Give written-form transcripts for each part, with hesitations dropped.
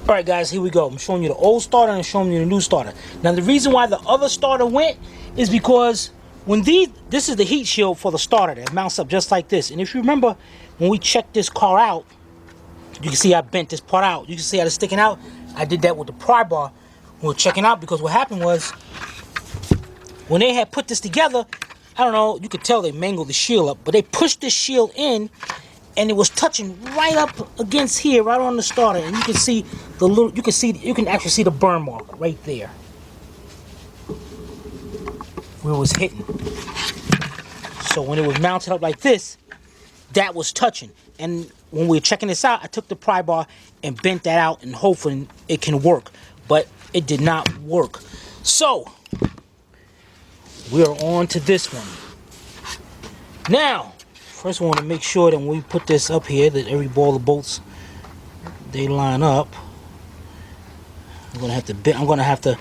Alright guys, here we go. I'm showing you the old starter and I'm showing you the new starter. Now the reason why the other starter went is because when this is the heat shield for the starter that mounts up just like this. And if you remember, when we checked this car out, you can see I bent this part out. You can see how it's sticking out. I did that with the pry bar when we were checking out, because what happened was when they had put this together, I don't know, you could tell they mangled the shield up, but they pushed this shield in and it was touching right up against here, right on the starter, and you can see the little, you can actually see the burn mark right there where it was hitting. So when it was mounted up like this, that was touching. And when we were checking this out, I took the pry bar and bent that out and hoping it can work, but it did not work. So we're on to this one. Now, first we want to make sure that when we put this up here, that every ball of bolts, they line up. I'm gonna have to,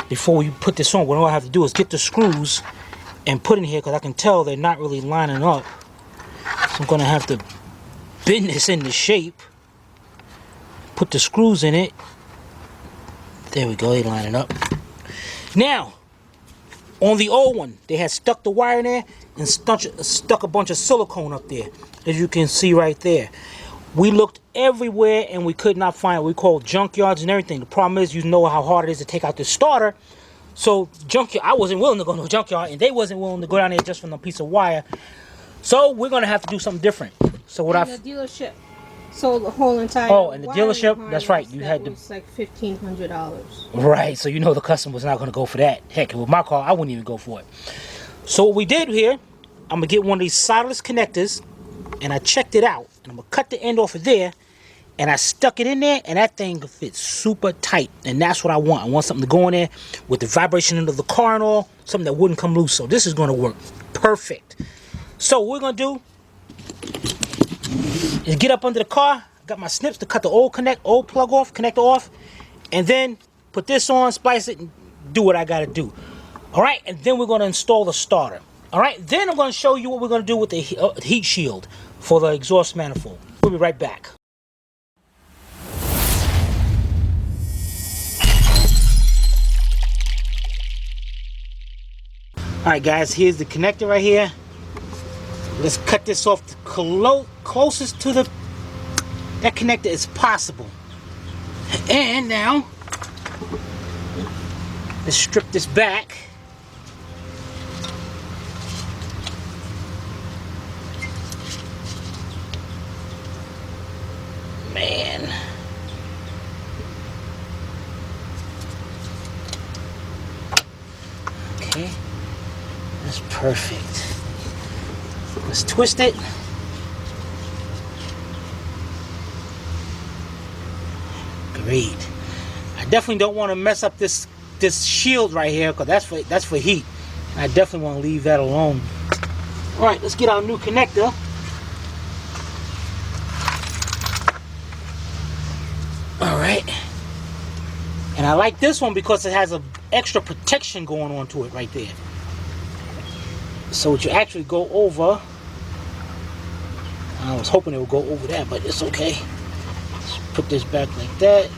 before we put this on, what I have to do is get the screws and put in here, because I can tell they're not really lining up. So I'm gonna have to bend this into shape, put the screws in it. There we go, they lining up. Now, on the old one, they had stuck the wire in there and stuck a bunch of silicone up there, as you can see right there. We looked everywhere and we could not find it. We called junkyards and everything. The problem is, you know how hard it is to take out this starter. So junkyard, I wasn't willing to go to a junkyard, and they wasn't willing to go down there just for a piece of wire. So we're gonna have to do something different. So what the dealership sold the whole entire. Oh, and the dealership, that's right. You had to. It's like $1,500. Right. So you know the customer was not gonna go for that. Heck, with my car, I wouldn't even go for it. So what we did here, I'm gonna get one of these solderless connectors, and I checked it out, and I'm gonna cut the end off of there, and I stuck it in there, and that thing fits super tight, and that's what I want. I want something to go in there with the vibration of the car and all, something that wouldn't come loose. So this is gonna work perfect. So what we're gonna do is get up under the car, got my snips to cut the old plug off, connector off, and then put this on, splice it, and do what I gotta do. All right, and then we're gonna install the starter. All right, then I'm gonna show you what we're gonna do with the heat shield for the exhaust manifold. We'll be right back. All right, guys, here's the connector right here. Let's cut this off closest to that connector as possible. And now, let's strip this back. Man. Okay, that's perfect. Let's twist it. Great. I definitely don't want to mess up this shield right here, because that's for heat. I definitely want to leave that alone. All right, let's get our new connector. All right. And I like this one because it has an extra protection going on to it right there. So it you actually go over. I was hoping it would go over that, but it's okay. Let's put this back like that.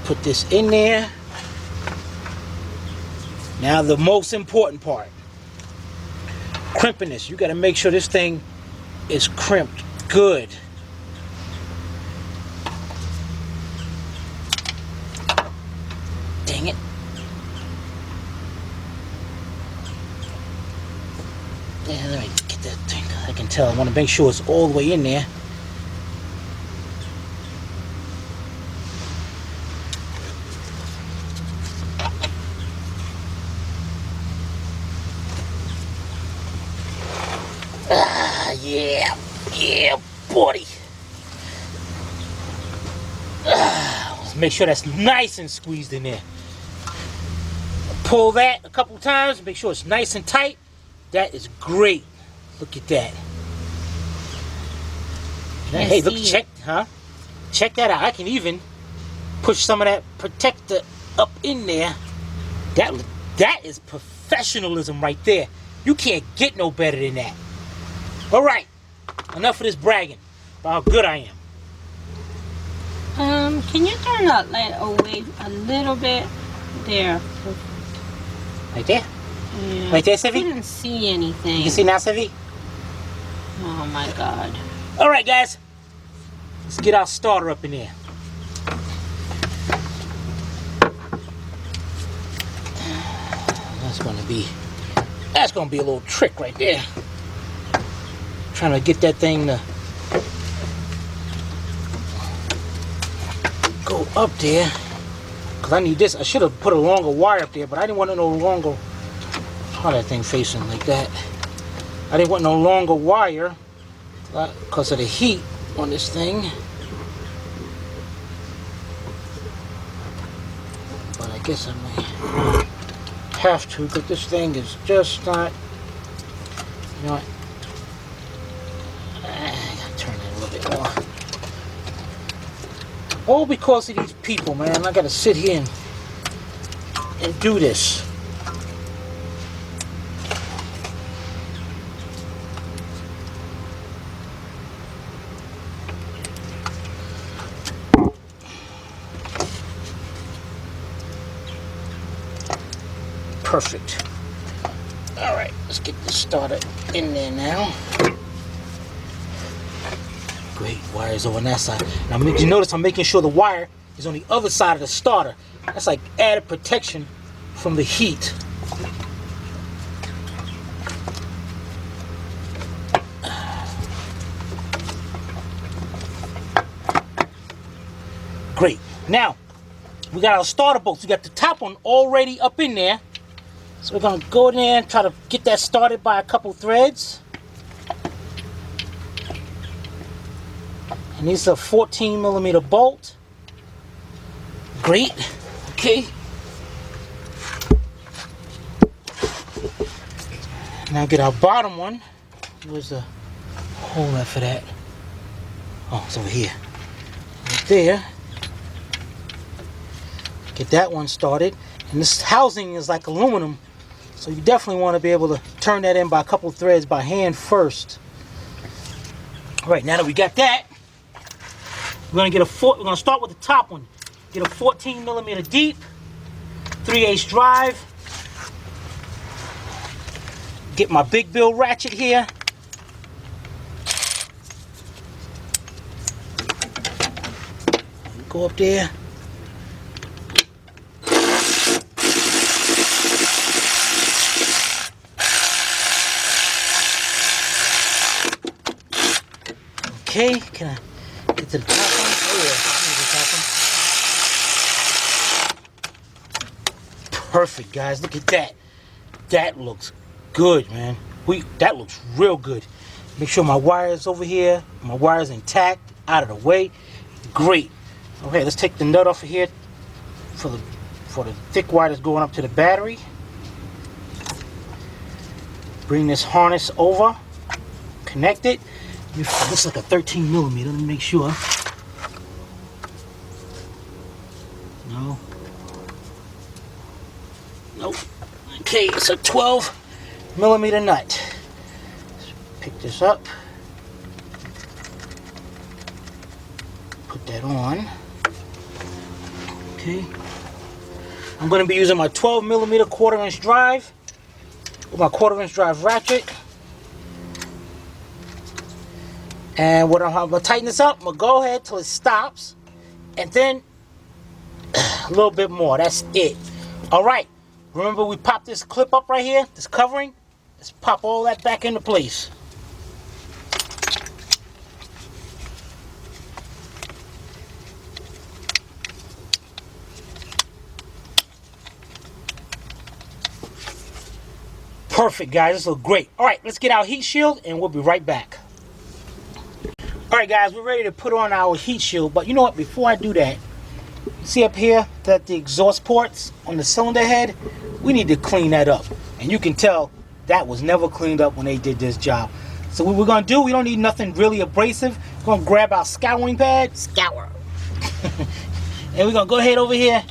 Put this in there. Now the most important part. Crimping this. You got to make sure this thing is crimped good. Dang it. Yeah, let me get that thing. I can tell. I want to make sure it's all the way in there. Yeah, buddy. Let's make sure that's nice and squeezed in there. Pull that a couple times, make sure it's nice and tight. That is great. Look at that. Hey, look, check that out. I can even push some of that protector up in there. That is professionalism right there. You can't get no better than that. All right, enough of this bragging about how good I am. Can you turn that light away a little bit? There. Right there? Yeah. Right there, I Sivi? couldn't see anything. You can see now, Sivi? Oh my God. All right, guys. Let's get our starter up in there. That's gonna be a little trick right there. Trying to get that thing to go up there. Cause I need this. I should have put a longer wire up there, but I didn't want no longer. How that thing facing like that? I didn't want no longer wire because of the heat on this thing. But I guess I may have to, because this thing is just not. You know what? I gotta turn it a little bit more. All because of these people, man. I gotta sit here and do this. Perfect. All right, let's get this started in there now. Great, wire's over on that side. Now, you notice I'm making sure the wire is on the other side of the starter. That's like added protection from the heat. Great. Now, we got our starter bolts. We got the top one already up in there. So we're gonna go in there and try to get that started by a couple threads. And these are 14mm bolt. Great. Okay. Now get our bottom one. Where's the hole at for that? Oh, it's over here. Right there. Get that one started. And this housing is like aluminum, so you definitely want to be able to turn that in by a couple threads by hand first. All right, now that we got that, we're gonna start with the top one. Get a 14mm deep, 3/8 drive. Get my big bill ratchet here. Go up there. Okay, can I get to the top one? Oh yeah, the top one. Perfect, guys. Look at that. That looks good, man. That looks real good. Make sure my wire's over here. My wire's intact, out of the way. Great. Okay, let's take the nut off of here for the thick wire that's going up to the battery. Bring this harness over. Connect it. This is like a 13mm. Let me make sure. No. Nope. Okay, it's a 12mm nut. Let's pick this up. Put that on. Okay. I'm going to be using my 12mm 1/4" drive with my 1/4" drive ratchet. And what I'm going to tighten this up, I'm going to go ahead till it stops. And then a little bit more. That's it. All right. Remember we popped this clip up right here, this covering? Let's pop all that back into place. Perfect, guys. This looks great. All right, let's get our heat shield and we'll be right back. All right, guys, we're ready to put on our heat shield, but you know what? Before I do that, see up here that the exhaust ports on the cylinder head, we need to clean that up. And you can tell that was never cleaned up when they did this job. So what we're gonna do, we don't need nothing really abrasive. We're gonna grab our scouring pad, scour. And we're gonna go ahead over here.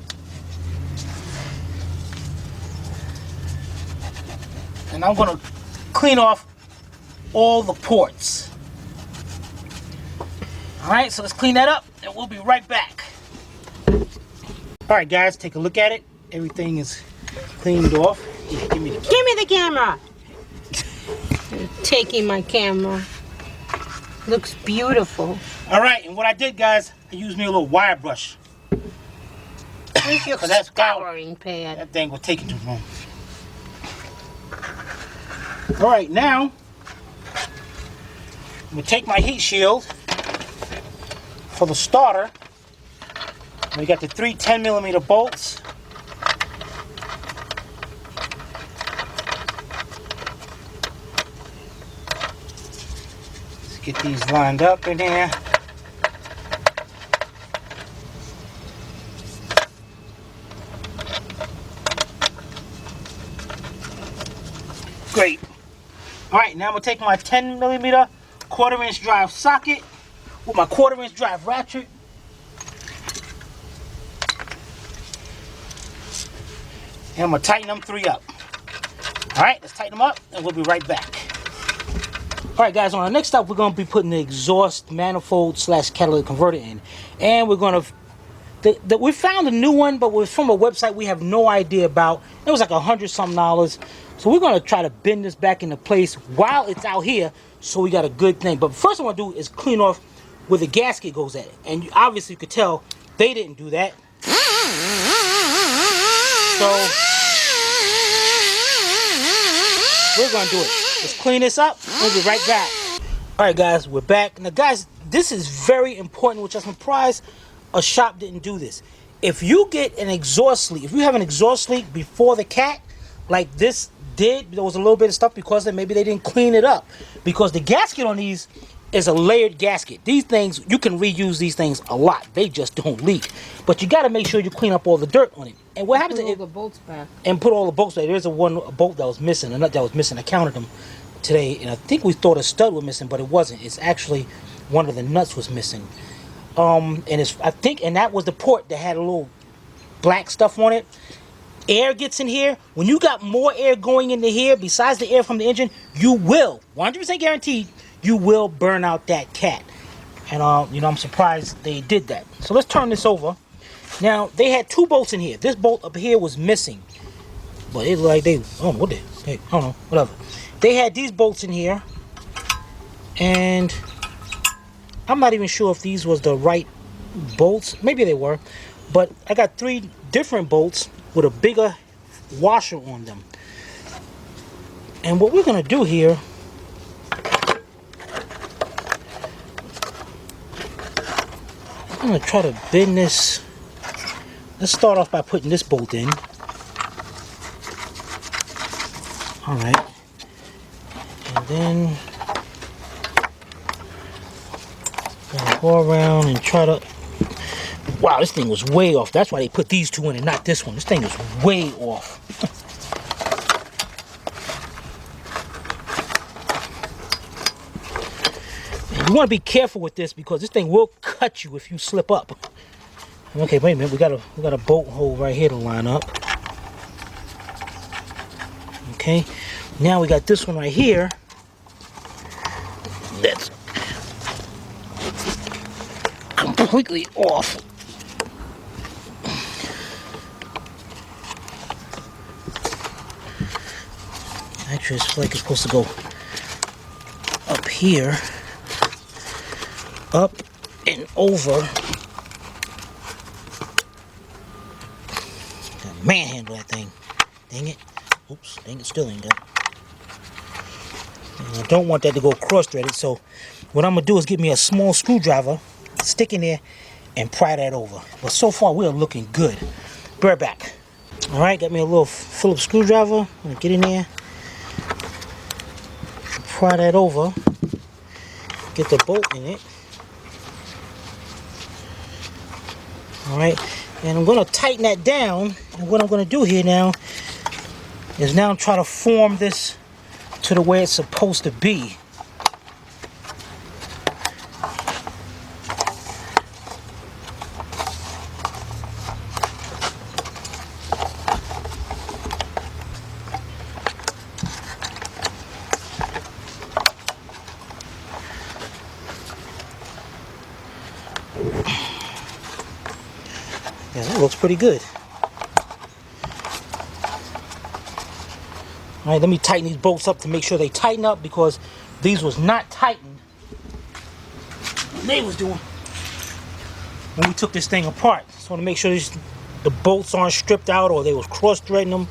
And I'm gonna clean off all the ports. All right, so let's clean that up and we'll be right back. All right, guys, take a look at it. Everything is cleaned off. Yeah, give me the camera. You're taking my camera. Looks beautiful. All right, and what I did, guys, I used me a little wire brush. Where's your That's scouring pad? That thing was taking too long. All right, now I'm gonna take my heat shield for the starter. We got the 3 10mm bolts. Let's get these lined up in there. Great. All right, now I'm gonna take my 10mm 1/4" drive socket with my 1/4" drive ratchet. And I'm gonna tighten them 3 up. All right, let's tighten them up and we'll be right back. All right, guys, on our next stop, we're gonna be putting the exhaust manifold / catalytic converter in. And we're gonna, we found a new one, but it was from a website we have no idea about. It was like $100-something. So we're gonna try to bend this back into place while it's out here, so we got a good thing. But first what I want to do is clean off where the gasket goes at. And obviously you could tell they didn't do that. So we're gonna do it. Let's clean this up. We'll be right back. All right, guys, we're back. Now, guys, this is very important, which I'm surprised a shop didn't do this. If you get an exhaust leak, if you have an exhaust leak before the cat, like this did, there was a little bit of stuff because maybe they didn't clean it up. Because the gasket on these is a layered gasket. These things, you can reuse these things a lot. They just don't leak. But you got to make sure you clean up all the dirt on it. And what happens Put if all the bolts back. And put all the bolts back. There's a bolt that was missing, a nut that was missing. I counted them today, and I think we thought a stud was missing, but it wasn't. It's actually one of the nuts was missing. And it's, I think, and that was the port that had a little black stuff on it. Air gets in here. When you got more air going into here besides the air from the engine, you will 100% guaranteed you will burn out that cat. And you know, I'm surprised they did that. So let's turn this over. Now they had 2 bolts in here. This bolt up here was missing, but it's like they, I don't know what I don't know, whatever. They had these bolts in here, and I'm not even sure if these was the right bolts. Maybe they were, but I got 3 different bolts with a bigger washer on them. And what we're gonna do here, I'm gonna try to bend this. Let's start off by putting this bolt in. All right, and then gonna go around and try to. Wow, this thing was way off. That's why they put these 2 in and not this one. This thing is way off. And you want to be careful with this because this thing will cut you if you slip up. Okay, wait a minute. We got a bolt hole right here to line up. Okay. Now we got this one right here. That's completely off. Actually, it's like it's supposed to go up here, up and over. Gotta manhandle that thing. Dang it. Oops, dang it, still ain't done. And I don't want that to go cross-threaded, so what I'm going to do is get me a small screwdriver, stick in there, and pry that over. But so far, we're looking good. Be right back. All right, got me a little Phillips screwdriver. I'm going to get in there. Pry that over, get the bolt in it. All right, and I'm going to tighten that down. And what I'm going to do here now is now try to form this to the way it's supposed to be. Yeah, that looks pretty good. All right, let me tighten these bolts up to make sure they tighten up, because these was not tightened when they was doing when we took this thing apart. So I want to make sure the bolts aren't stripped out, or they was cross-threading them,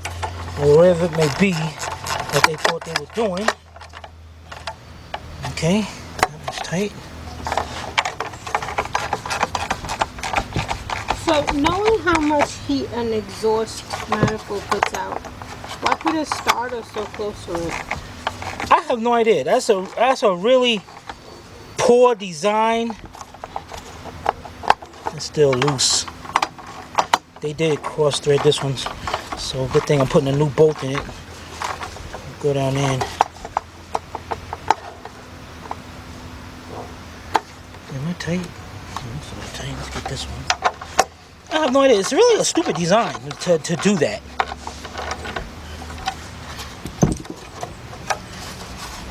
or whatever it may be that they thought they were doing. Okay, that was tight. So, knowing how much heat an exhaust manifold puts out, why put a starter so close to it? I have no idea. That's a really poor design. It's still loose. They did cross thread this one, so good thing I'm putting a new bolt in it. Go down in. Am I tight? Looks a little tight. Let's get this one. I have no idea. It's really a stupid design to do that.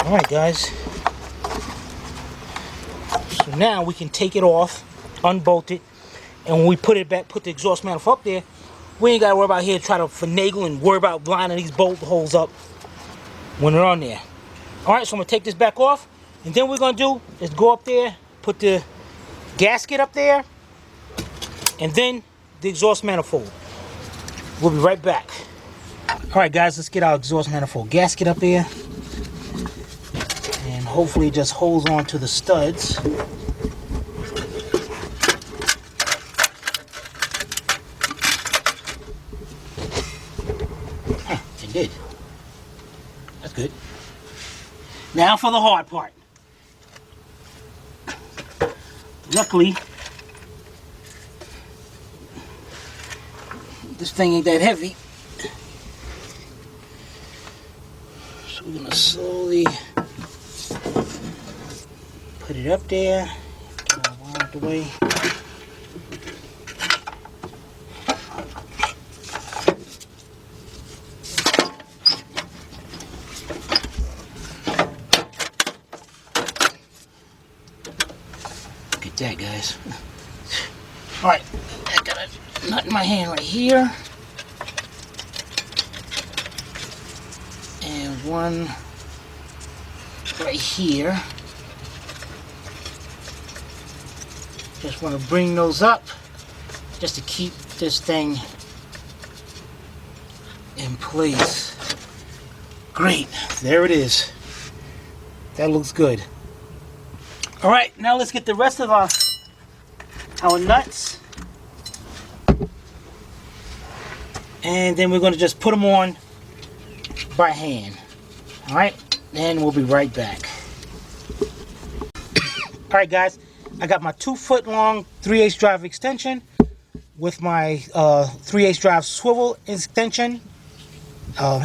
Alright guys, so now we can take it off, unbolt it, and when we put it back, put the exhaust manifold up there, we ain't got to worry about here try to finagle and worry about lining these bolt holes up when they're on there. Alright, so I'm going to take this back off, and then what we're going to do is go up there, put the gasket up there, and then the exhaust manifold. We'll be right back. Alright guys, let's get our exhaust manifold gasket up there. And hopefully it just holds on to the studs. It did. That's good. Now for the hard part. Luckily, this thing ain't that heavy. So we're gonna slowly put it up there, get our wire out the way. Look at that, guys. Alright, I got a nut in my hand right here. And one right here. Just want to bring those up just to keep this thing in place. Great, there it is. That looks good. All right, now let's get the rest of our nuts, and then we're going to just put them on by hand. All right, and we'll be right back. All right, guys. I got my 2-foot long 3/8 drive extension with my 3/8 drive swivel extension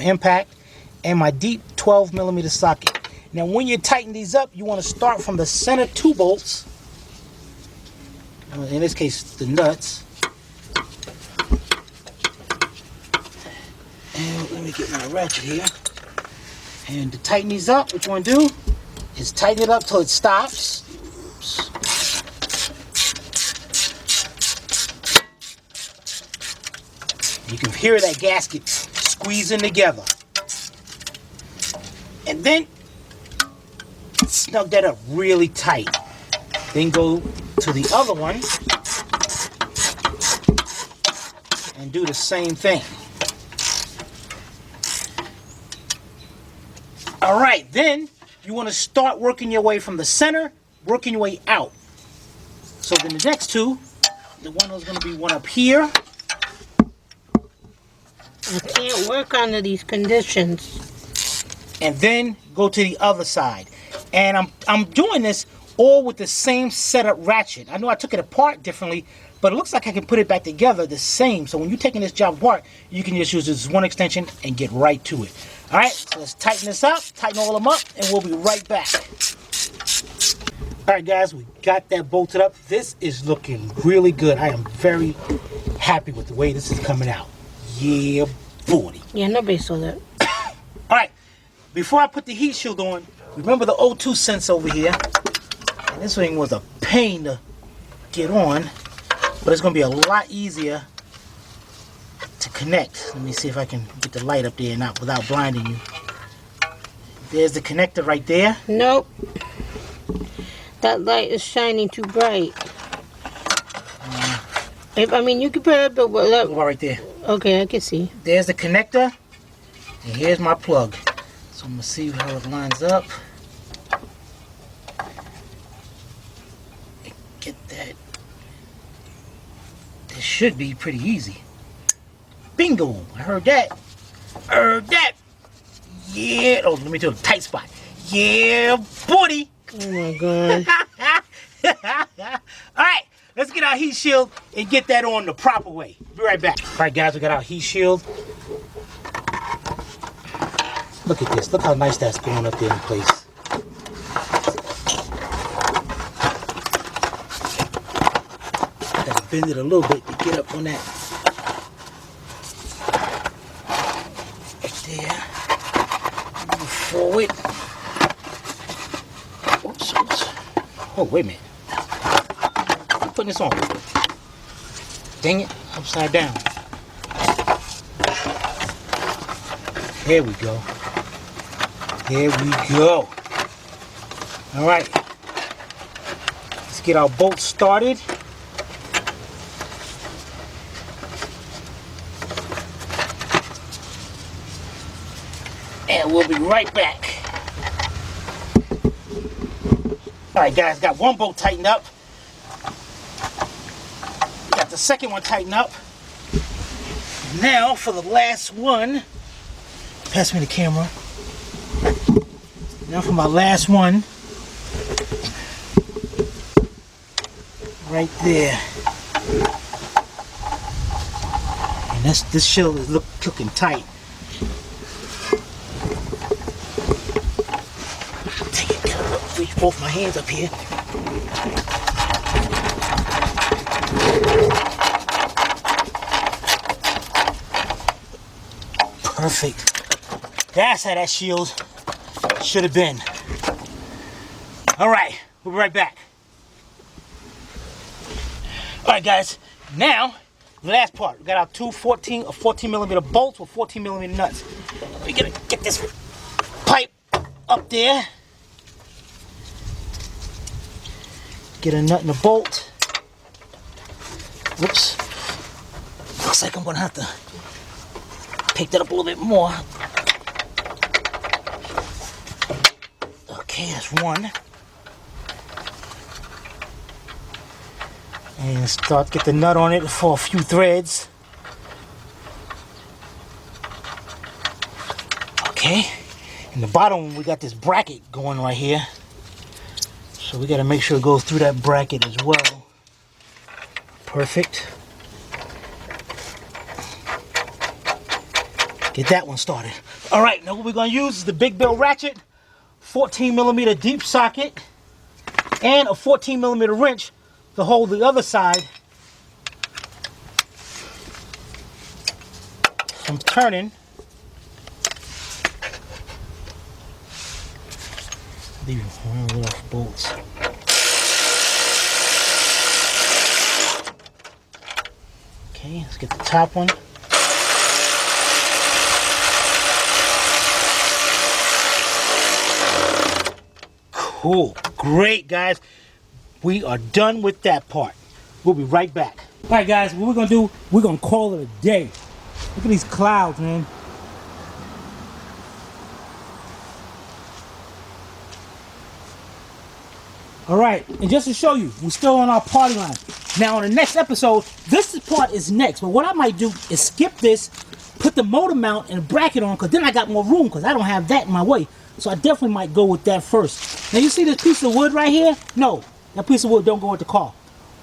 impact, and my deep 12mm socket. Now when you tighten these up, you want to start from the center 2 bolts, in this case the nuts, and let me get my ratchet here. And to tighten these up, what you want to do is tighten it up till it stops. Oops. You can hear that gasket squeezing together. And then snug that up really tight. Then go to the other one and do the same thing. Alright, then you want to start working your way from the center, working your way out. So then the next two, the one is going to be one up here. I can't work under these conditions. And then go to the other side. And I'm doing this all with the same setup ratchet. I know I took it apart differently, but it looks like I can put it back together the same. So when you're taking this job apart, you can just use this one extension and get right to it. All right, so let's tighten this up, tighten all of them up, and we'll be right back. All right, guys, we got that bolted up. This is looking really good. I am very happy with the way this is coming out. Yeah, buddy. Yeah, nobody saw that. All right, before I put the heat shield on, remember the O2 sense over here. And this thing was a pain to get on, but it's going to be a lot easier to connect. Let me see if I can get the light up there not without blinding you. There's the connector right there. Nope. That light is shining too bright. I mean, you can put it up, but Right there. okay, I can see. There's the connector, and here's my plug. So I'm gonna see how it lines up. Get that. This should be pretty easy. Bingo! I heard that. Heard that. Yeah. Oh, let me do a tight spot. Yeah, buddy. Oh my god. All right, let's get our heat shield and get that on the proper way. Be right back. All right, guys, we got our heat shield. Look at this. Look how nice that's going up there in place. Gotta bend it a little bit to get up on that. Right there. Move forward. Oops, oops. Oh, wait a minute. I'm putting this on. Dang it, upside down. There we go. There we go. All right. Let's get our bolt started. And we'll be right back. All right, guys, got one bolt tightened up. Got the second one tightened up. Now for the last one. Pass me the camera. Now for my last one. Right there. And this shield is looking tight. Reach both my hands up here. Perfect. That's how that shield should have been. All right, we'll be right back. All right, guys. Now, the last part. We got our two 14 millimeter bolts with 14 millimeter nuts. We're gonna get this pipe up there. Get a nut and a bolt. Whoops. Looks like I'm gonna have to pick that up a little bit more. Okay, that's one. And get the nut on it for a few threads. Okay. In the bottom, we got this bracket going right here. So we got to make sure it goes through that bracket as well. Perfect. Get that one started. All right, now what we're going to use is the big bill ratchet, 14 millimeter deep socket, and a 14 millimeter wrench to hold the other side from turning. Leave one off bolts. Okay, let's get the top one. Cool. Great, guys. We are done with that part. We'll be right back. All right, guys, what we're going to do, we're going to call it a day. Look at these clouds, man. All right, and just to show you, we're still on our party line. Now, on the next episode, this part is next. But what I might do is skip this, put the motor mount and a bracket on, because then I got more room, because I don't have that in my way. So I definitely might go with that first. Now, you see this piece of wood right here? No, that piece of wood don't go with the car.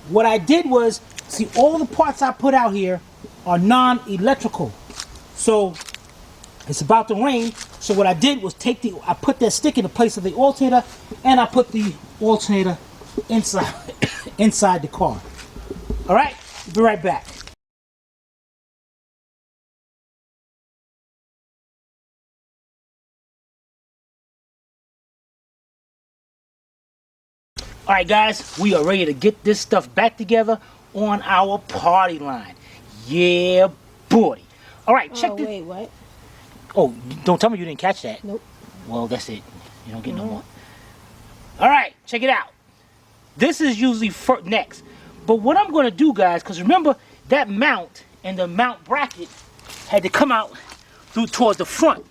What I did was, see, all the parts I put out here are non-electrical. So it's about to rain. So what I did was I put that stick in the place of the alternator, and I put the alternator inside the car. All right, be right back. All right, guys, we are ready to get this stuff back together on our party line. Yeah, boy. All right, check Oh, this. wait, what? Oh, don't tell me you didn't catch that. Nope. Well, that's it. You don't get no more. All right, check it out. This is usually next. But what I'm going to do, guys, because remember that mount and the mount bracket had to come out through towards the front.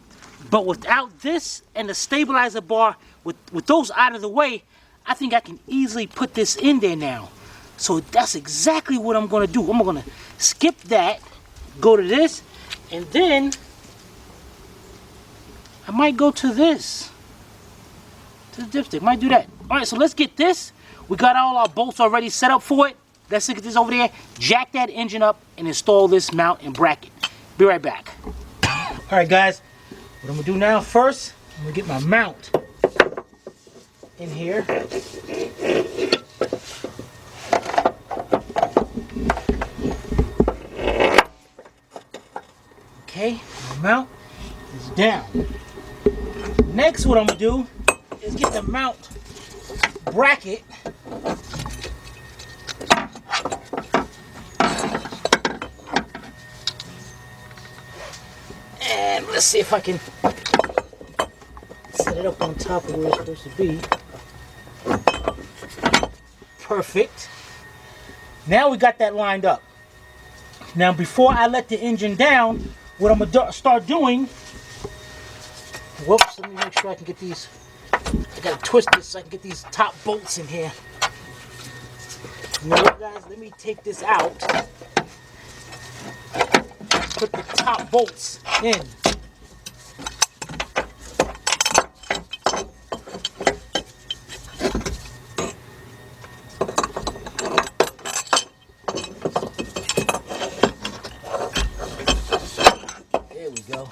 But without this and the stabilizer bar, with those out of the way, I think I can easily put this in there now. So that's exactly what I'm going to do. I'm going to skip that, go to this, and then I might go to this. To the dipstick. Might do that. All right, so let's get this. We got all our bolts already set up for it. Let's get this over there, jack that engine up, and install this mount and bracket. Be right back. All right, guys. What I'm going to do now first, I'm going to get my mount in here. Okay, my mount is down. Next, what I'm going to do is get the mount bracket and let's see if I can set it up on top of where it's supposed to be. Perfect. Now we got that lined up. Now before I let the engine down, what I'm gonna start doing, whoops, let me make sure I can get these, I gotta twist this so I can get these top bolts in here. You know what, guys, let me take this out. Put the top bolts in. There we go.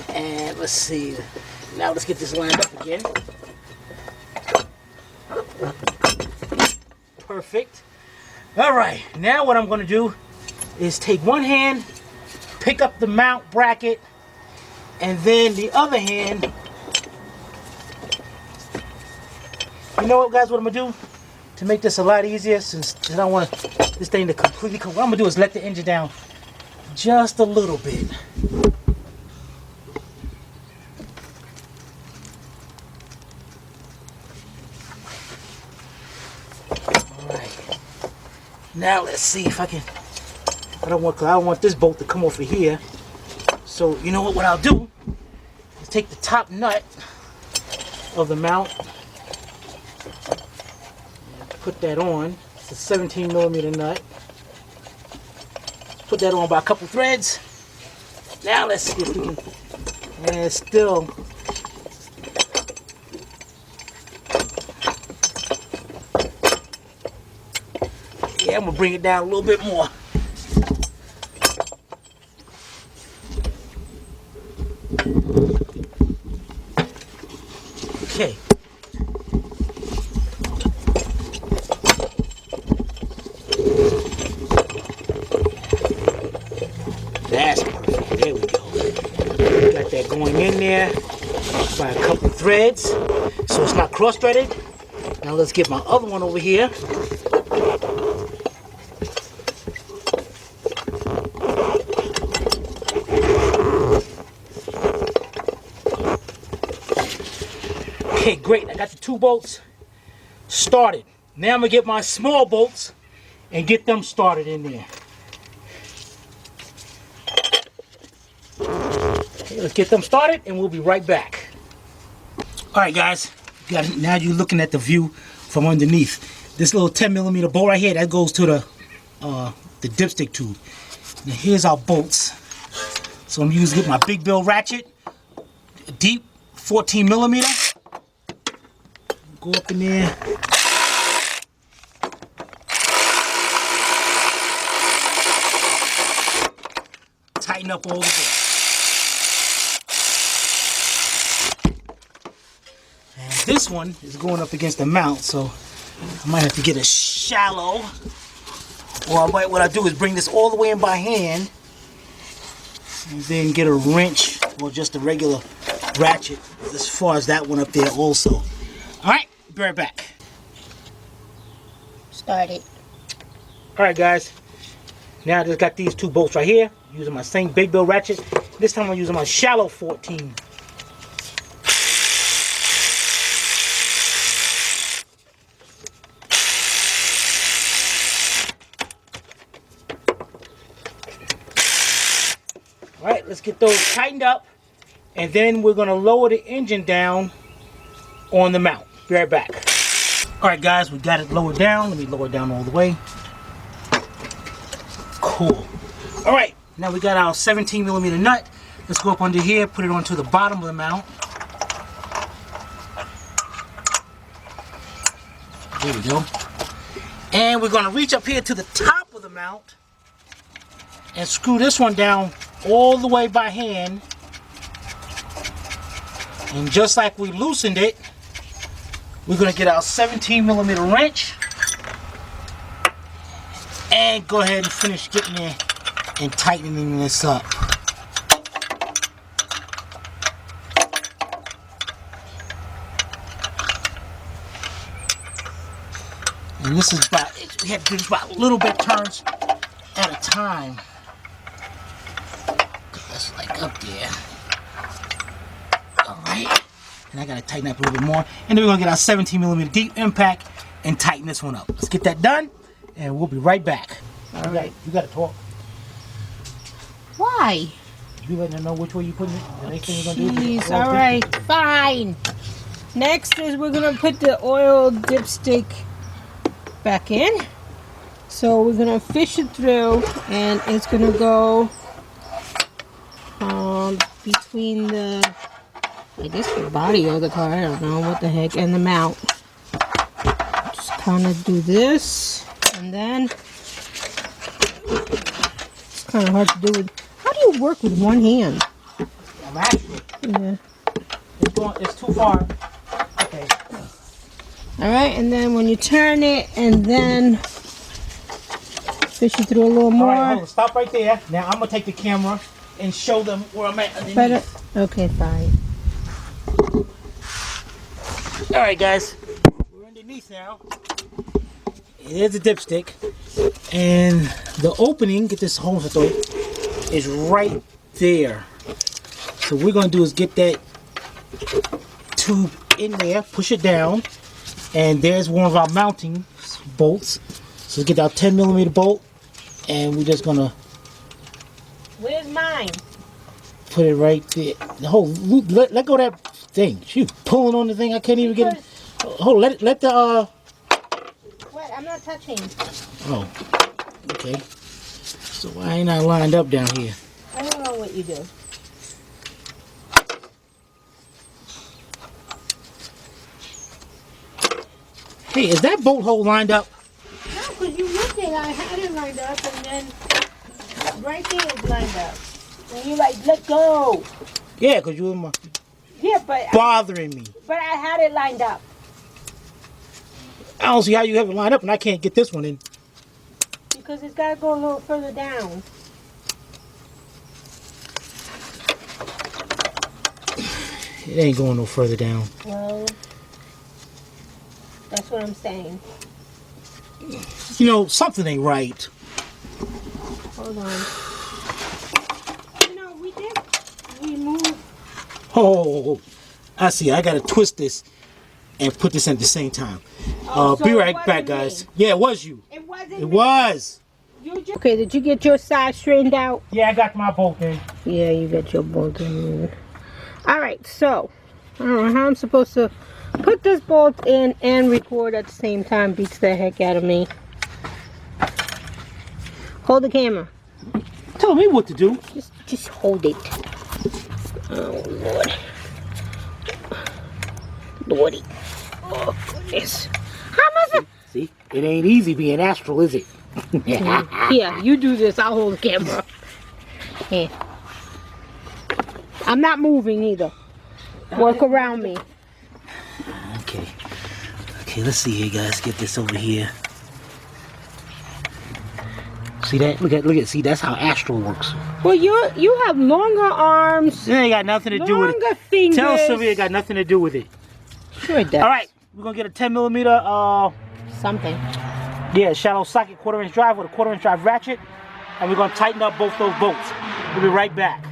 And let's see. Now let's get this lined up again. Perfect. All right, now what I'm going to do is take one hand, pick up the mount bracket, and then the other hand, you know what, guys, what I'm going to do to make this a lot easier, since I don't want this thing to completely come, what I'm going to do is let the engine down just a little bit. Now let's see if I can. I don't want this bolt to come off of here. So you know what I'll do is take the top nut of the mount, put that on. It's a 17 millimeter nut. Put that on by a couple threads. Now let's see if we can. And it's still. Yeah, I'm gonna bring it down a little bit more. Okay. That's perfect. There we go. Got that going in there by a couple threads, so it's not cross-threaded. Now let's get my other one over here. Okay, great. I got the two bolts started. Now I'm going to get my small bolts and get them started in there. Okay, let's get them started and we'll be right back. All right, guys. Now you're looking at the view from underneath. This little 10 millimeter bolt right here, that goes to the dipstick tube. Now here's our bolts. So I'm using my big bill ratchet, deep 14 millimeter. Go up in there. Tighten up all the bolts. And this one is going up against the mount, so I might have to get a shallow. Or what I do is bring this all the way in by hand and then get a wrench or just a regular ratchet as far as that one up there also. Alright, be right back. Started. Alright guys, now I just got these 2 bolts right here, using my same big bill ratchet. This time I'm using my shallow 14. Alright, let's get those tightened up, and then we're going to lower the engine down on the mount. Be right back. Alright guys, we got it lowered down. Let me lower it down all the way. Cool. Alright, now we got our 17mm nut. Let's go up under here, put it onto the bottom of the mount. There we go. And we're going to reach up here to the top of the mount and screw this one down all the way by hand. And just like we loosened it, we're going to get our 17mm wrench and go ahead and finish getting there and tightening this up. And this is about, we have to do this about a little bit turns at a time. That's like up there. Alright. And I gotta tighten up a little bit more. And then we're gonna get our 17mm deep impact and tighten this one up. Let's get that done and we'll be right back. Alright, you gotta talk. Why? You letting them know which way you putting it? The next thing we're gonna do is Alright, fine. Next is we're gonna put the oil dipstick back in. So we're gonna fish it through, and it's gonna go between the, I guess, the body of the car, I don't know what the heck, and the mount. Just kind of do this, and then it's kind of hard to do with. How do you work with one hand? I'm actually. Yeah. It's too far. Okay. Alright, and then when you turn it, and then fish it through a little more. Alright, hold on. Stop right there. Now I'm going to take the camera and show them where I'm at underneath. Okay, fine. Alright guys, we're underneath now. There's the dipstick. And the opening, get this hose through, is right there. So what we're going to do is get that tube in there, push it down. And there's one of our mounting bolts. So get our 10mm bolt, and we're just gonna. Where's mine? Put it right there. Let go of that thing. Shoot, pulling on the thing. I can't even get it. Hold. Let the. What? I'm not touching. Oh. Okay. So why ain't I lined up down here? I don't know what you do. Hey, is that bolt hole lined up? No, because you looked at it, I had it lined up, and then right there is lined up. And you like, let go. Yeah, because you were bothering me. But I had it lined up. I don't see how you have it lined up and I can't get this one in. Because it's got to go a little further down. It ain't going no further down. Well, that's what I'm saying. You know, something ain't right. Hold on. You know, we did remove. Oh, I see. I got to twist this and put this in at the same time. So be right back, guys. Yeah, it was you. It wasn't. It was. Okay, did you get your side straightened out? Yeah, I got my bolt in. Yeah, you got your bolt in. Alright, so I don't know how I'm supposed to put this bolt in and record at the same time. Beats the heck out of me. Hold the camera. Tell me what to do. Just hold it. Oh Lord. Lordy. Oh goodness. How much? See, it ain't easy being astral, is it? Yeah, you do this. I'll hold the camera. Yeah. I'm not moving either. Work around me. Okay. Okay, let's see here, guys. Get this over here. See that? Look at. See, that's how astral works. Well, you have longer arms. It ain't got nothing to do with it. Longer fingers. Tell Sylvia it got nothing to do with it. Sure it does. All right, we're gonna get a 10mm. Something. Yeah, shallow socket 1/4" drive with a 1/4" drive ratchet, and we're gonna tighten up both those bolts. We'll be right back.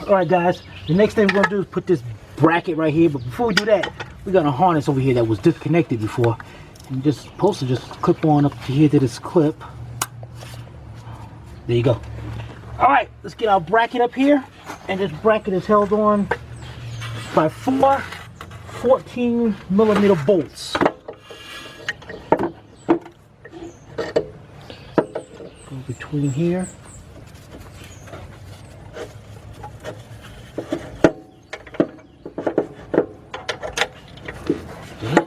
All right, guys. The next thing we're gonna do is put this bracket right here. But before we do that, we got a harness over here that was disconnected before. And you're just supposed to just clip on up to here to this clip. There you go. All right, let's get our bracket up here. And this bracket is held on by 4 14mm bolts. Go between here. Okay.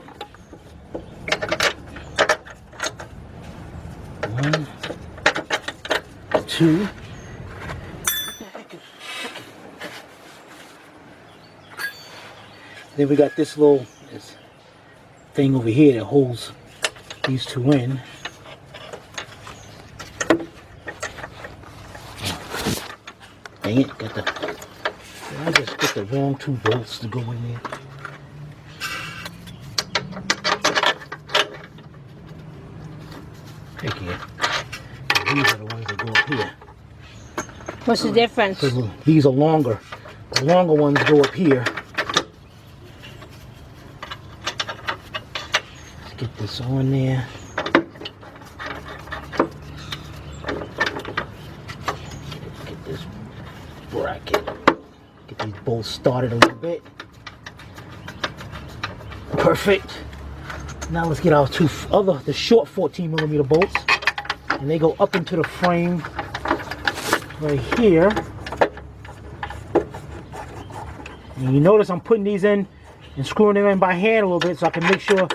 1, 2. Then we got this little thing over here that holds these two in. Dang it, I just got the wrong 2 bolts to go in there. Heck yeah. These are the ones that go up here. What's the difference? These are longer. The longer ones go up here. Get this on there. Get this bracket. Get these bolts started a little bit. Perfect. Now let's get our the short 14mm bolts, and they go up into the frame right here. And you notice I'm putting these in and screwing them in by hand a little bit so I can make sure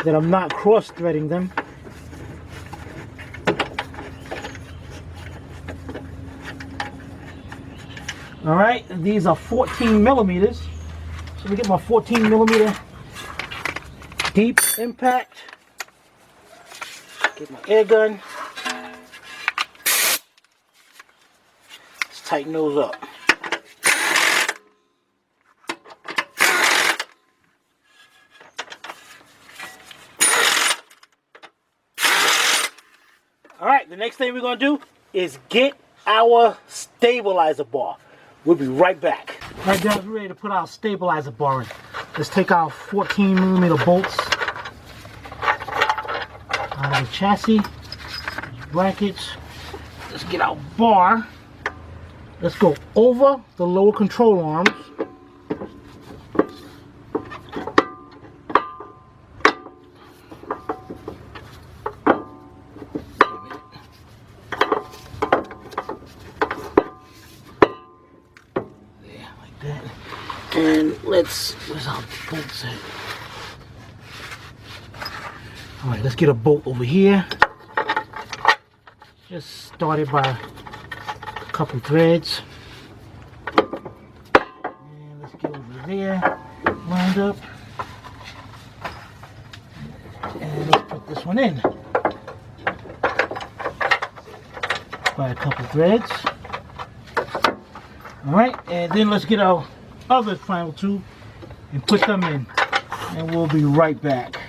that I'm not cross-threading them. All right, these are 14mm. So we get my 14mm deep impact. Get my air gun. Let's tighten those up. Alright, the next thing we're going to do is get our stabilizer bar. We'll be right back. Alright guys, we're ready to put our stabilizer bar in. Let's take our 14mm bolts out of the chassis, brackets. Let's get our bar. Let's go over the lower control arms. And where's our bolts at? Alright, let's get a bolt over here. Just started by a couple threads. And let's get over there, lined up. And let's put this one in. By a couple threads. Alright, and then let's get our other final 2 and put them in, and we'll be right back.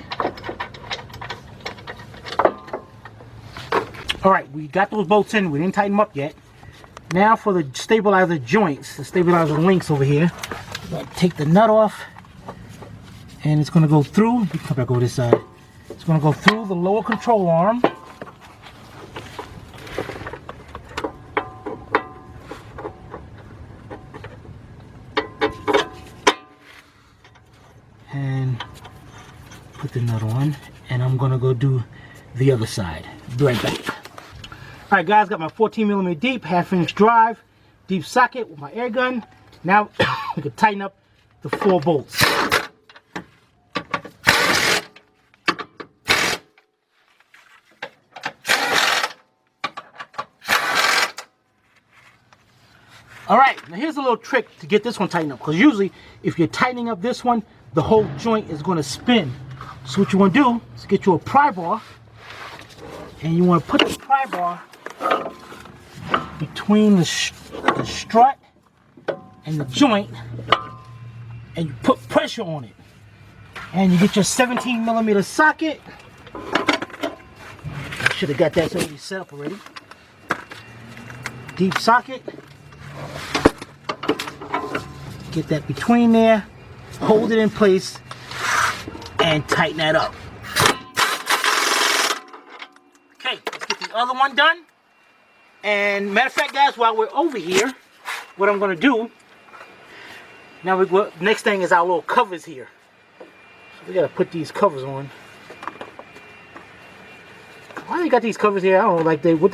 Alright, we got those bolts in. We didn't tighten them up yet. Now for the stabilizer joints, the stabilizer links over here. I'm going to take the nut off, and it's going to go through. Come back over this side. It's going to go through the lower control arm. And put the nut on, and I'm gonna go do the other side. Be right back. All right, guys, got my 14mm deep, 1/2" drive, deep socket with my air gun. Now we can tighten up the 4 bolts. All right, now here's a little trick to get this one tightened up, because usually if you're tightening up this one, the whole joint is going to spin. So what you want to do is get you a pry bar, and you want to put the pry bar between the strut and the joint, and you put pressure on it. And you get your 17mm socket. Should have got that already set up already. Deep socket. Get that between there. Hold it in place and tighten that up. Okay, let's get the other one done. And matter of fact, guys, while we're over here, what I'm gonna do now, next thing is our little covers here. So we gotta put these covers on. Why they got these covers here? I don't know. Like what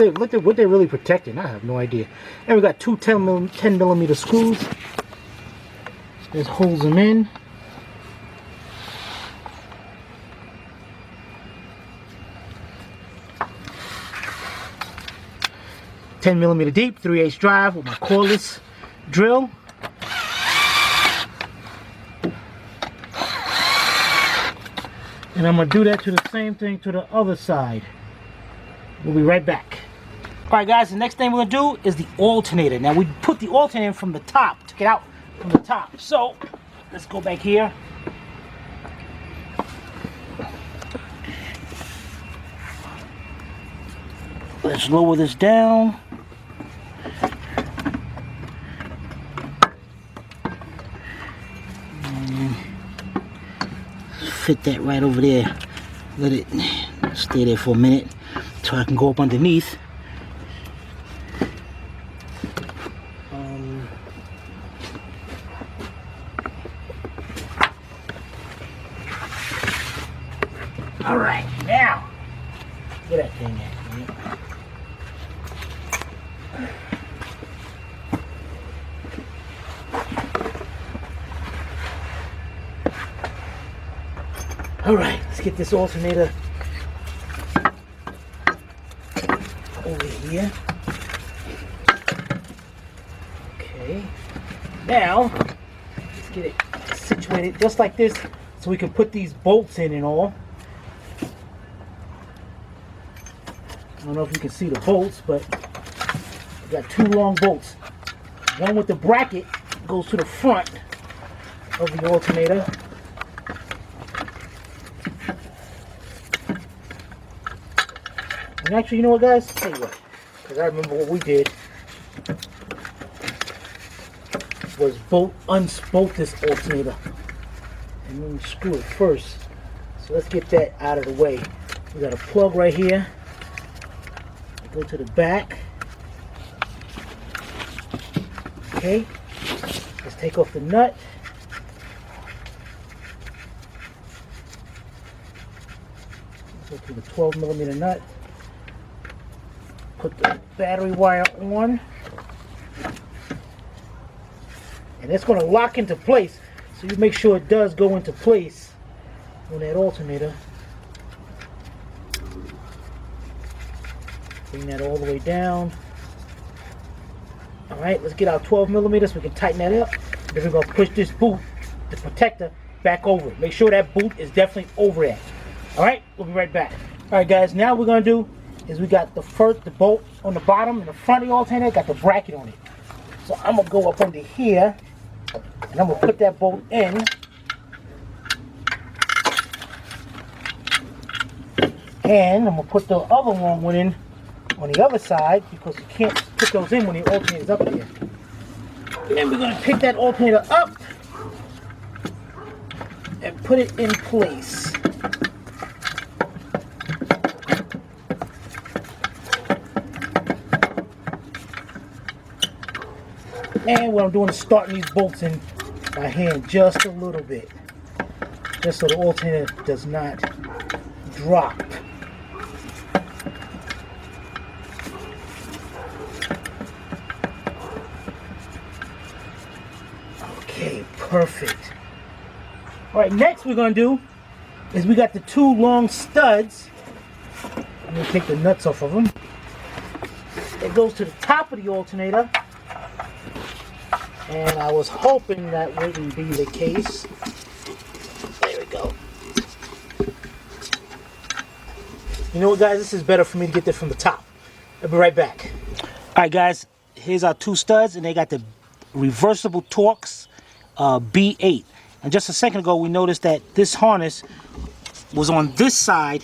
they really protecting? I have no idea. And we got two 10mm screws. Just holds them in. $10mm deep, 3/8 drive with my cordless drill. And I'm going to do that to the same thing to the other side. We'll be right back. Alright guys, the next thing we're going to do is the alternator. Now we put the alternator from the top, took it out from the top. So, let's go back here. Let's lower this down. Fit that right over there. Let it stay there for a minute so I can go up underneath. All right, now where that thing at? All right, let's get this alternator over here. Okay, now let's get it situated just like this so we can put these bolts in and all. I don't know if you can see the bolts, but we got two long bolts. One with the bracket goes to the front of the alternator. And actually, you know what, guys? Tell you what, because I remember what we did was unbolt this alternator and then screw it first. So let's get that out of the way. We got a plug right here. Go to the back. Okay. Let's take off the nut. Let's go to the 12mm nut. Put the battery wire on. And it's going to lock into place. So you make sure it does go into place on that alternator. Bring that all the way down. Alright, let's get our 12mm. We can tighten that up. Then we're going to push this boot, the protector, back over it. Make sure that boot is definitely over that. Alright, we'll be right back. Alright guys, now what we're going to do is we got the bolt on the bottom and the front of the alternator, got the bracket on it. So I'm going to go up under here and I'm going to put that bolt in. And I'm going to put the other long one in on the other side because you can't put those in when the alternator's up there. And then we're going to pick that alternator up and put it in place. And what I'm doing is starting these bolts in by hand just a little bit. Just so the alternator does not drop. Okay, perfect. Alright, next we're going to do is we got the two long studs. I'm going to take the nuts off of them. It goes to the top of the alternator. And I was hoping that wouldn't be the case. There we go. You know what, guys? This is better for me to get this from the top. I'll be right back. Alright, guys. Here's our two studs, and they got the reversible Torx B8. And just a second ago, we noticed that this harness was on this side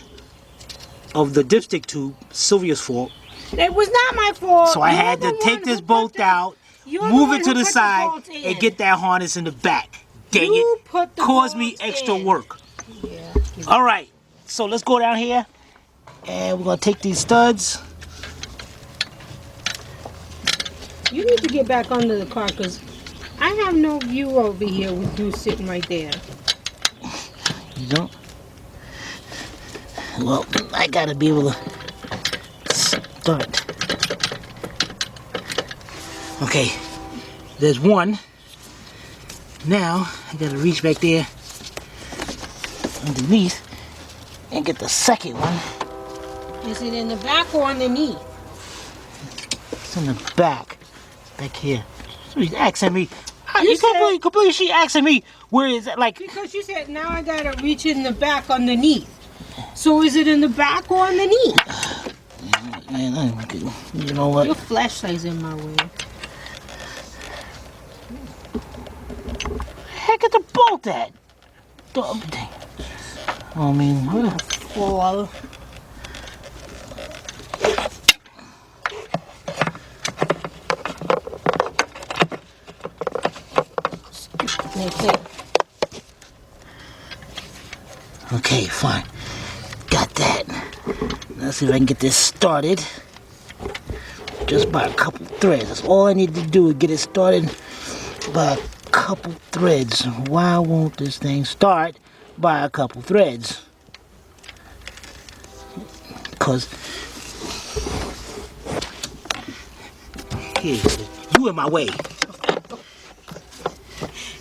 of the dipstick tube, Sylvia's fault. It was not my fault. So I had to take this bolt out, move it to the side, and get that harness in the back. Dang it. Caused me extra work. Yeah. All right, so let's go down here, and we're going to take these studs. You need to get back under the car because I have no view over here with you sitting right there. You don't? Well, I got to be able to start. Okay, there's one. Now, I got to reach back there underneath and get the second one. Is it in the back or underneath? It's in the back. Back here. She's asking me. You can't believe she asking me where is it, like. Because you said now I gotta reach in the back underneath. So is it in the back or underneath? You know what? Your flashlight's in my way. Heck, at the bolt at? I mean, what? Fall. Okay, fine. Got that. Let's see if I can get this started. Just by a couple threads. That's all I need to do is get it started by a couple threads. Why won't this thing start by a couple threads? Because here, you in my way.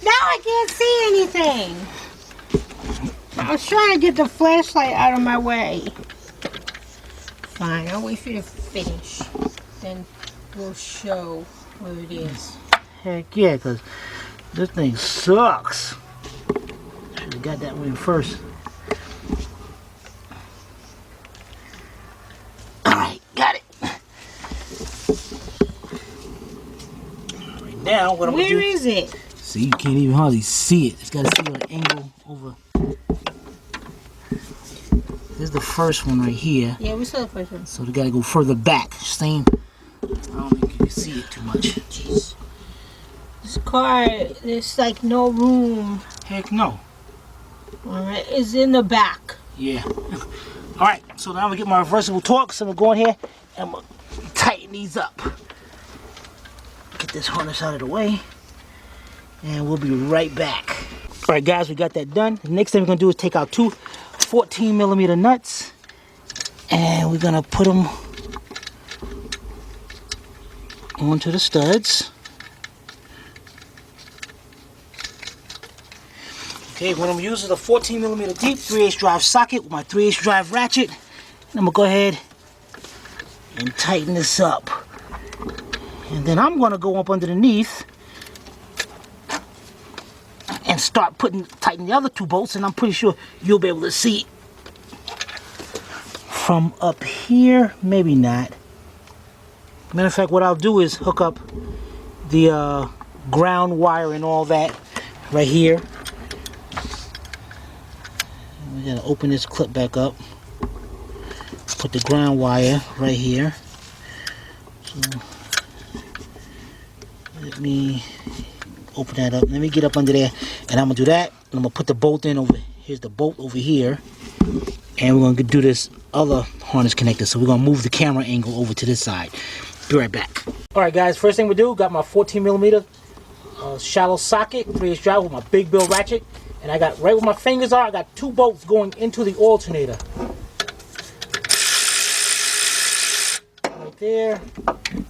Now I can't see anything. I was trying to get the flashlight out of my way. Fine, I'll wait for you to finish. Then we'll show where it is. Heck yeah, because this thing sucks. Should have got that one first. Alright, got it. Right now, what I'm going to do... Where is it? See, you can't even hardly see it. It's got to see on an angle over. This is the first one right here. Yeah, we saw the first one. So they got to go further back. Same. I don't think you can see it too much. Jeez. This car, there's like no room. Heck no. Alright, it's in the back. Yeah. Alright, so now I'm going to get my reversible torque. So I'm going to go in here and I'm going to tighten these up. Get this harness out of the way. And we'll be right back. Alright guys, we got that done. The next thing we're going to do is take out two 14mm nuts. And we're going to put them onto the studs. Okay, what I'm using is a 14mm deep 3/8 drive socket with my 3/8 drive ratchet. And I'm going to go ahead and tighten this up. And then I'm going to go up underneath and start tightening the other two bolts, and I'm pretty sure you'll be able to see from up here. Maybe not. Matter of fact, what I'll do is hook up the ground wire and all that right here. We gotta open this clip back up. Put the ground wire right here. So let me open that up. Let me get up under there, and I'm gonna do that. And I'm gonna put the bolt in over. Here's the bolt over here, and we're gonna do this other harness connector. So we're gonna move the camera angle over to this side. Be right back. All right, guys. First thing we do, got my 14mm shallow socket, 3/8 drive with my big bill ratchet, and I got right where my fingers are. I got two bolts going into the alternator. Right there,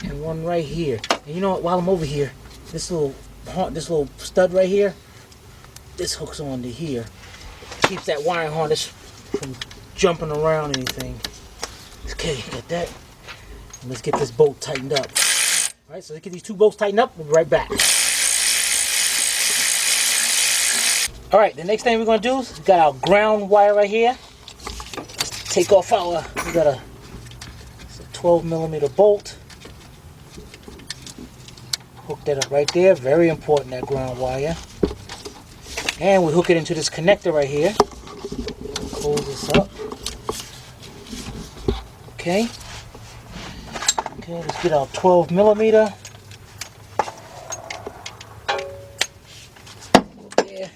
and one right here. And you know what? While I'm over here, this little stud right here, this hooks on to here. Keeps that wiring harness from jumping around anything. Okay, got that. And let's get this bolt tightened up. Alright, so let's get these two bolts tightened up. We'll be right back. Alright, the next thing we're going to do is we got our ground wire right here. Let's take off we got a 12mm bolt. Hook that up right there. Very important, that ground wire. And we hook it into this connector right here. Close this up. Okay. Okay, let's get our 12 millimeter. There.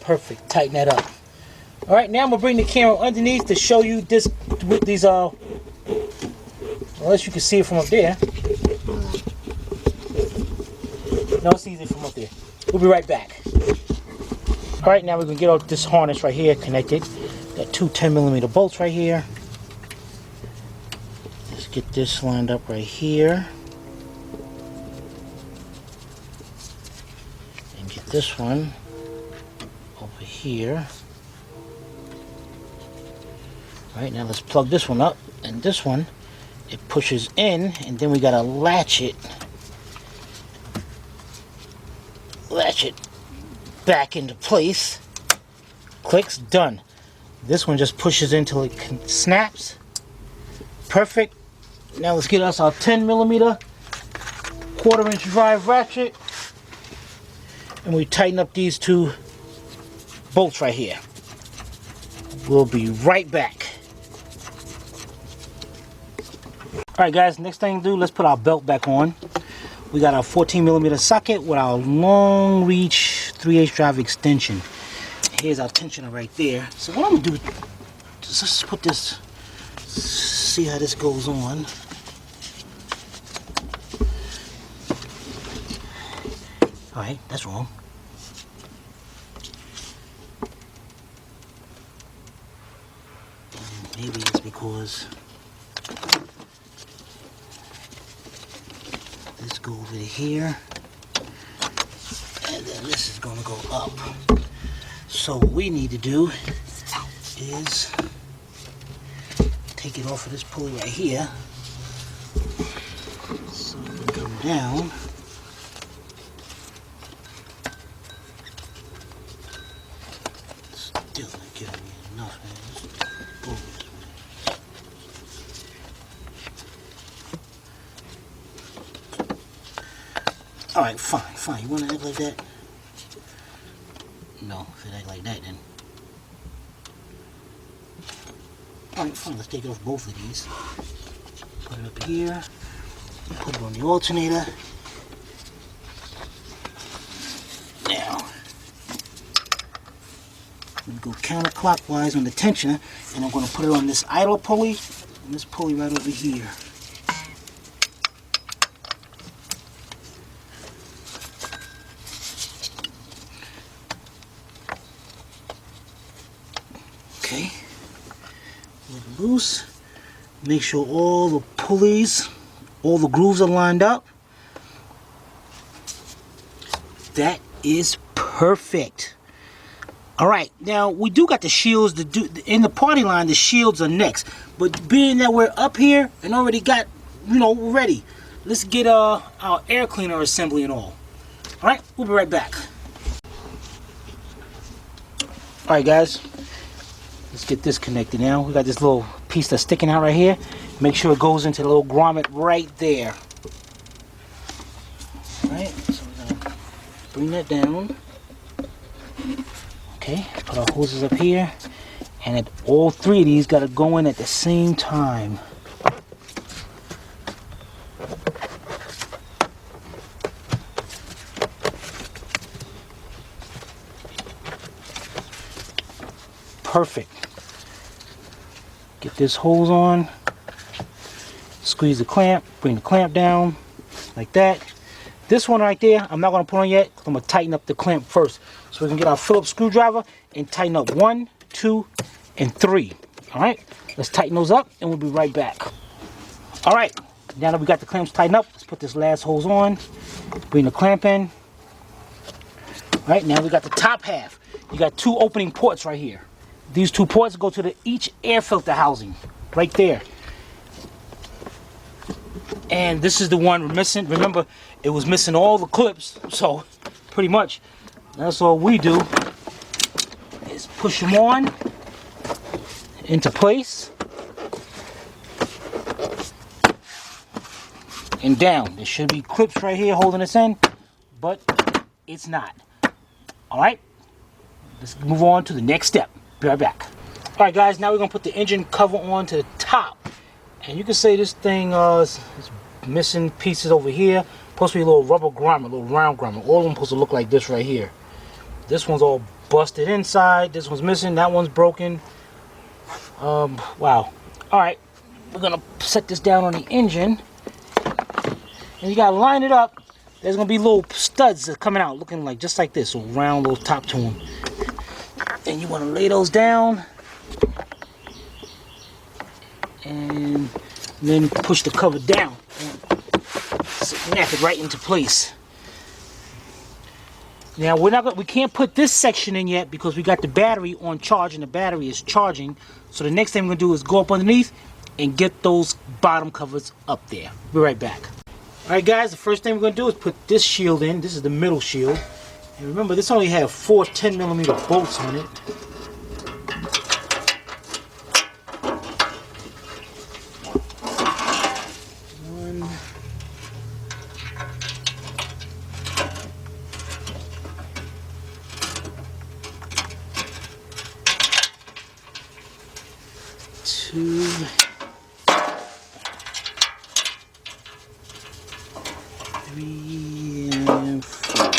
Perfect. Tighten that up. All right, now I'm gonna bring the camera underneath to show you this with these unless you can see it from up there. No, it's easy from up there. We'll be right back. All right, now we're gonna get this harness right here connected. Got two 10 millimeter bolts right here. Let's get this lined up right here. And get this one over here. All right, now let's plug this one up. And this one, it pushes in, and then we gotta latch it back into place. Clicks, done. This one just pushes until it snaps. Perfect. Now let's get us our 10 millimeter 1/4 inch drive ratchet, and we tighten up these two bolts right here. We'll be right back. Alright guys, next thing to do, let's put our belt back on. We got our 14 millimeter socket with our long reach 3/8 drive extension. Here's our tensioner right there. So what I'm gonna do is let's put this, see how this goes on. Alright, that's wrong. And maybe it's because this goes over here, and then this is going to go up. So what we need to do is take it off of this pulley right here, so it can come down. Still not giving me enough, man. Let's pull this way. Alright, fine. You want to act like that? No, if it act like that, then. Alright, fine. Let's take off both of these. Put it up here. Put it on the alternator. Now, we go counterclockwise on the tensioner, and I'm going to put it on this idler pulley and this pulley right over here. Okay, let it loose. Make sure all the pulleys, all the grooves are lined up. That is perfect. All right, now we do got the shields to do in the party line. The shields are next, but being that we're up here and already got, we're ready. Let's get our air cleaner assembly and all. All right, we'll be right back. All right, guys. Let's get this connected now. We got this little piece that's sticking out right here. Make sure it goes into the little grommet right there. Alright, so we're gonna bring that down. Okay, put our hoses up here. And all three of these gotta go in at the same time. Perfect. Get this hose on, squeeze the clamp, bring the clamp down like that. This one right there, I'm not going to put on yet. I'm going to tighten up the clamp first, so we can get our Phillips screwdriver and tighten up 1, 2, and 3. All right, let's tighten those up, and we'll be right back. All right, now that we got the clamps tightened up, let's put this last hose on, bring the clamp in. All right, now we got the top half. You got two opening ports right here. These two ports go to each air filter housing, right there. And this is the one we're missing. Remember, it was missing all the clips, so pretty much that's all we do is push them on into place. and down. There should be clips right here holding this in, but it's not. Alright, let's move on to the next step. Be right back. Alright guys, now we're going to put the engine cover on to the top. And you can say this thing is missing pieces over here. Supposed to be a little rubber grommet, a little round grommet. All of them supposed to look like this right here. This one's all busted inside. This one's missing. That one's broken. Wow. Alright, we're going to set this down on the engine. And you got to line it up. There's going to be little studs that are coming out looking like just like this. A round little top to them. And you want to lay those down. And then push the cover down. Snap it right into place. Now we can't put this section in yet because we got the battery on charge and the battery is charging. So the next thing we're gonna do is go up underneath and get those bottom covers up there. Be right back. Alright guys, the first thing we're gonna do is put this shield in. This is the middle shield. And remember, this only had 4 10mm bolts on it. Two, three, and 4.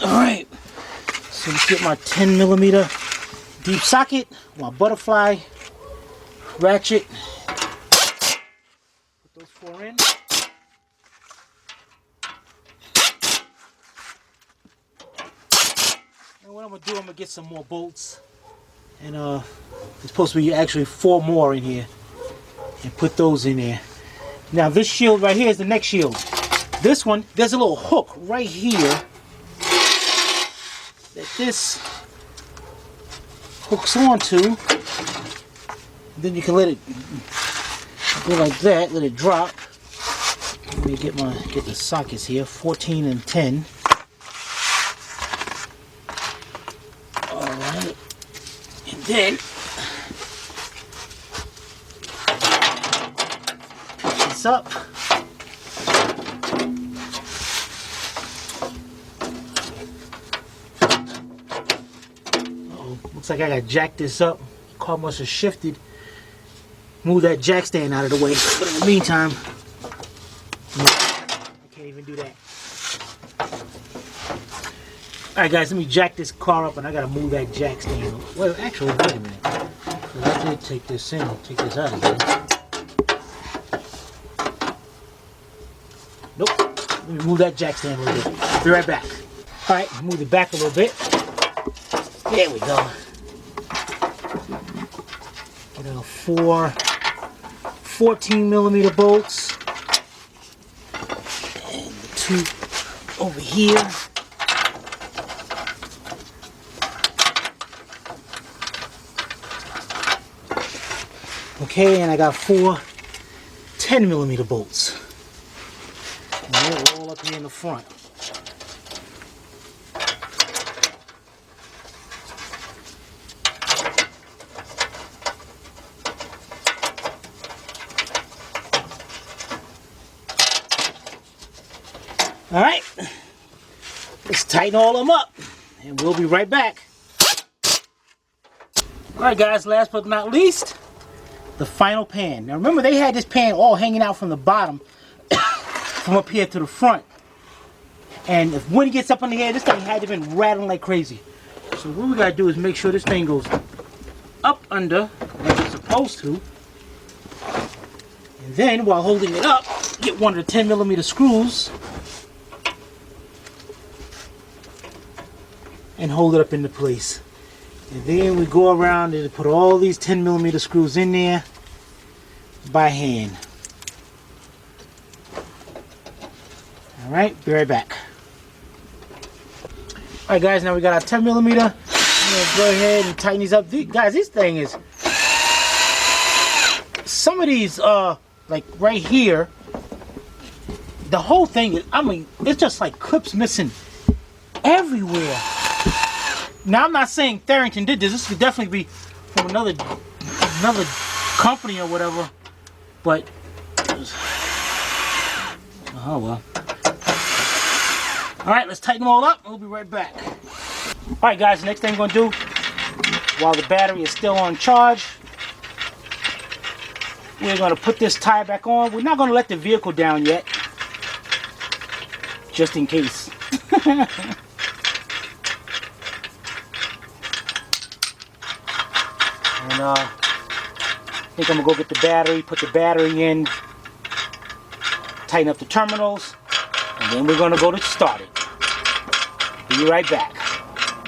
Alright, so let's get my 10mm deep socket, my butterfly ratchet. Put those 4 in. And what I'm going to do, I'm going to get some more bolts. And it's supposed to be actually 4 more in here. And put those in there. Now this shield right here is the next shield. This one, there's a little hook right here that this hooks onto. Then you can let it go like that, let it drop. Let me get the sockets here, 14 and 10. Alright. And then push this up. Looks like I gotta jack this up. Car must have shifted. Move that jack stand out of the way. But in the meantime, I can't even do that. Alright guys, let me jack this car up and I gotta move that jack stand. Well, actually, wait a minute. I did take this in, take this out of here. Nope. Let me move that jack stand a little bit. Be right back. Alright, move it back a little bit. There we go. Get our 4 14mm bolts. And the 2 over here. Okay, and I got 4 10mm bolts. And they're all up here in the front. Alright, let's tighten all of them up and we'll be right back. Alright guys, last but not least, the final pan. Now remember, they had this pan all hanging out from the bottom from up here to the front. And if wind gets up in the air, this thing had to have been rattling like crazy. So what we gotta do is make sure this thing goes up under like it's supposed to. And then while holding it up, get one of the 10mm screws and hold it up into place. And then we go around and put all these 10mm screws in there by hand. Alright, be right back. Alright guys, now we got our 10mm. I'm gonna go ahead and tighten these up. Guys, this thing is, some of these like right here, the whole thing is, I mean, it's just like clips missing everywhere. Now I'm not saying Tharrington did this. This could definitely be from another company or whatever. But, oh well. All right, let's tighten them all up. We'll be right back. All right, guys, the next thing we're gonna do, while the battery is still on charge, we're gonna put this tire back on. We're not gonna let the vehicle down yet, just in case. And I think I'm gonna go get the battery, put the battery in, tighten up the terminals, and then we're gonna go to start it. Be right back.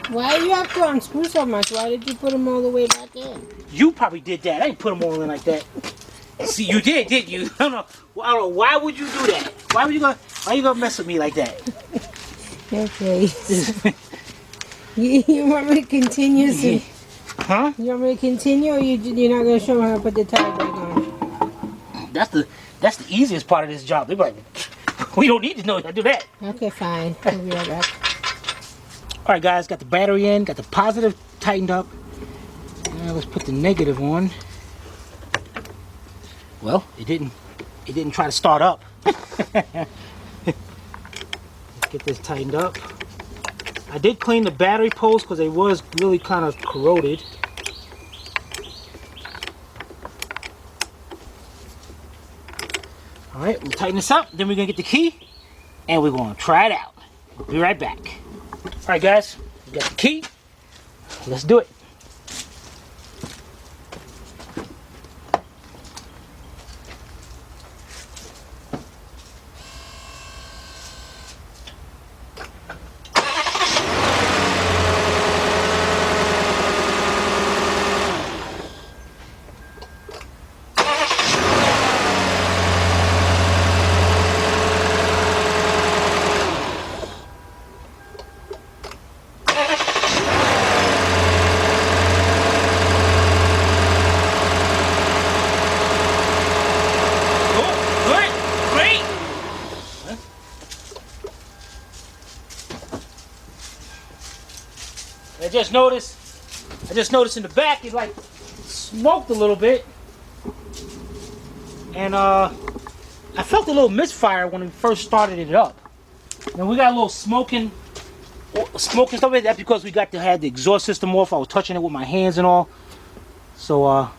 Why do you have to unscrew so much? Why did you put them all the way back in? You probably did that. I didn't put them all in like that. See, you did you? I don't know. Why would you do that? Why you gonna mess with me like that? Okay. you want me to continue? Huh? You want me to continue, or you're not gonna show me how to put the tire back on? That's the easiest part of this job. They're like, we don't need to know how to do that. Okay, fine. We'll be right back. All right, guys, got the battery in, got the positive tightened up. Now let's put the negative on. Well, it didn't try to start up. Let's get this tightened up. I did clean the battery post because it was really kind of corroded. All right, we'll tighten this up. Then we're gonna get the key and we're gonna try it out. We'll be right back. All right, guys, we got the key. Let's do it. I just noticed in the back it like smoked a little bit, and I felt a little misfire when we first started it up. And we got a little smoking stuff. That's because we got to have the exhaust system off. I was touching it with my hands and all, so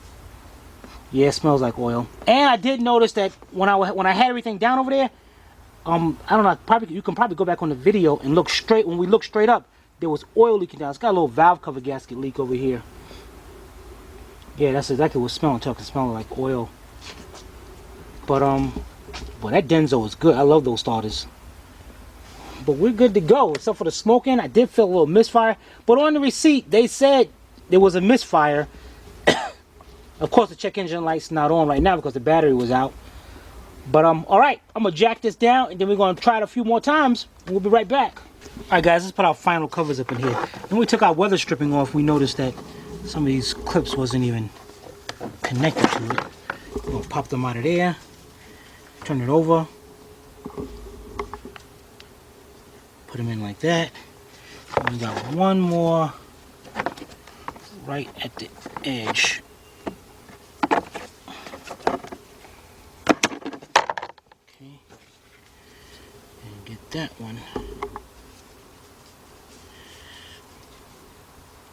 yeah, it smells like oil. And I did notice that when I had everything down over there, I don't know. You can probably go back on the video and look straight. When we looked straight up, there was oil leaking down. It's got a little valve cover gasket leak over here. Yeah, that's exactly what it's smelling to. It smelling like oil. But well, that Denso is good. I love those starters. But we're good to go, except for the smoking. I did feel a little misfire, but on the receipt they said there was a misfire. Of course, the check engine light's not on right now because the battery was out. But all right, I'm gonna jack this down, and then we're gonna try it a few more times. And we'll be right back. All right, guys, let's put our final covers up in here. When we took our weather stripping off, we noticed that some of these clips wasn't even connected to it. We're gonna pop them out of there, turn it over, put them in like that. And we got one more right at the edge. Okay, and get that one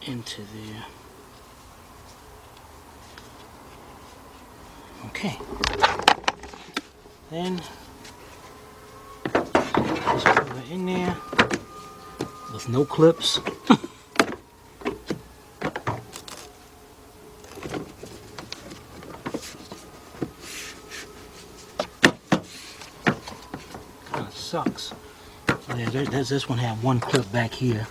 into there. Okay. Then just put it in there with no clips. Kind of sucks. Oh, yeah, there's this one had one clip back here.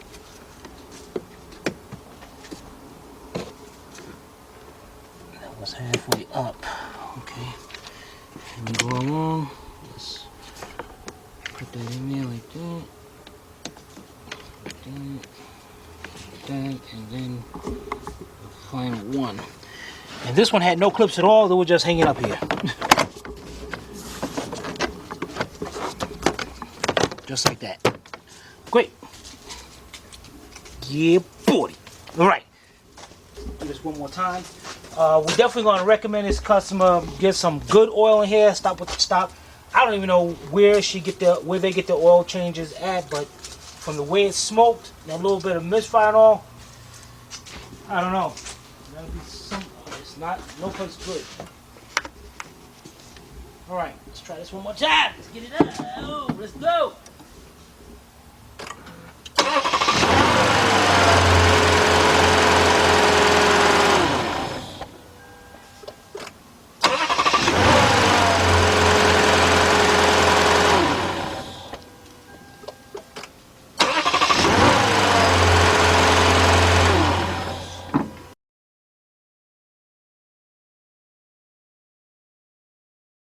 Halfway up. Okay, and we go along. Let's put that in there like that, like that, and then the final one. And this one had no clips at all. They were just hanging up here, just like that. Great. Yeah, boy. All right. Do this one more time. We're definitely going to recommend this customer get some good oil in here. Stop with the stop. I don't even know where they get the oil changes at, but from the way it's smoked, that little bit of misfire and all, I don't know. That'll be it's not no place good. All right, let's try this one more time. Let's get it up. Oh, let's go.